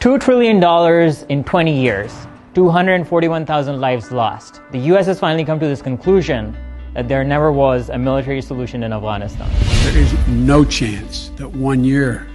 $2 trillion in 20 years, 241,000 lives lost. The US has finally come to this conclusion that there never was a military solution in Afghanistan. There is no chance that 1 year,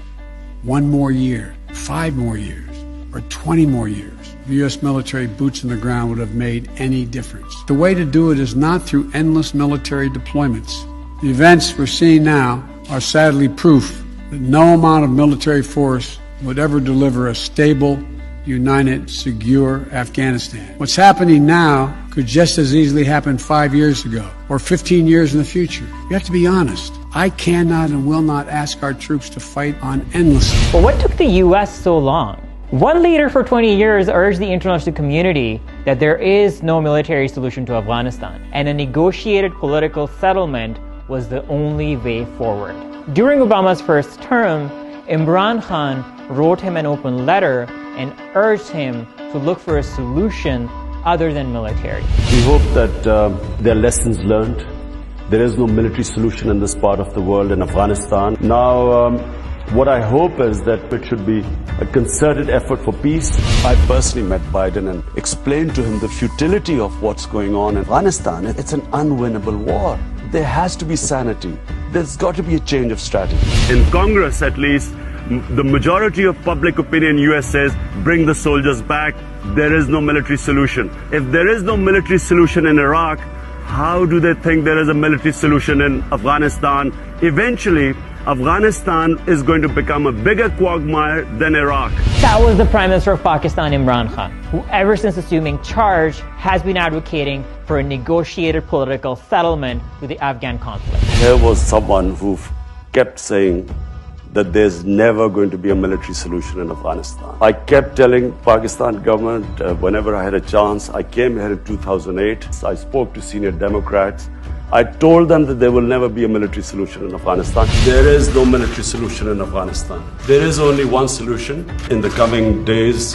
1 more year, 5 more years, or 20 more years, the U.S. military boots on the ground would have made any difference. The way to do it is not through endless military deployments. The events we're seeing now are sadly proof that no amount of military force would ever deliver a stable, united, secure Afghanistan. What's happening now could just as easily happen 5 years ago or 15 years in the future. You have to be honest. I cannot and will not ask our troops to fight on endlessly. But what took the US so long? One leader for 20 years urged the international community that there is no military solution to Afghanistan, and a negotiated political settlement was the only way forward. During Obama's first term, Imran Khan wrote him an open letter and urged him to look for a solution other than military. We hope that there are lessons learned. There is no military solution in this part of the world, in Afghanistan. Now, what I hope is that it should be a concerted effort for peace. I personally met Biden and explained to him the futility of what's going on in Afghanistan. It's an unwinnable war. There has to be sanity. There's got to be a change of strategy. In Congress, at least, the majority of public opinion in US says, bring the soldiers back. There is no military solution. If there is no military solution in Iraq, how do they think there is a military solution in Afghanistan? Eventually, Afghanistan is going to become a bigger quagmire than Iraq. That was the Prime Minister of Pakistan, Imran Khan, who ever since assuming charge has been advocating for a negotiated political settlement to the Afghan conflict. Here was someone who kept saying that there's never going to be a military solution in Afghanistan. I kept telling Pakistan government whenever I had a chance. I came here in 2008. I spoke to senior Democrats. I told them that there will never be a military solution in Afghanistan. There is no military solution in Afghanistan. There is only one solution. In the coming days,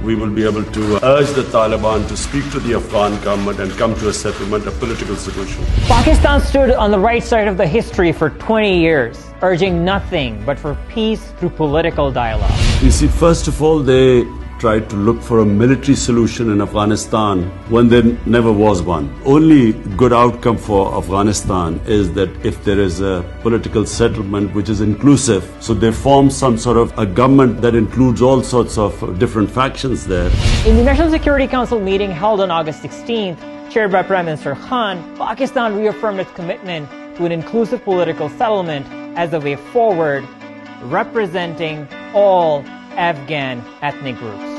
we will be able to urge the Taliban to speak to the Afghan government and come to a settlement, a political solution. Pakistan stood on the right side of the history for 20 years, urging nothing but for peace through political dialogue. You see, first of all, they tried to look for a military solution in Afghanistan when there never was one. Only good outcome for Afghanistan is that if there is a political settlement which is inclusive, so they form some sort of a government that includes all sorts of different factions there. In the National Security Council meeting held on August 16th, chaired by Prime Minister Khan, Pakistan reaffirmed its commitment to an inclusive political settlement as a way forward, representing all Afghan ethnic groups.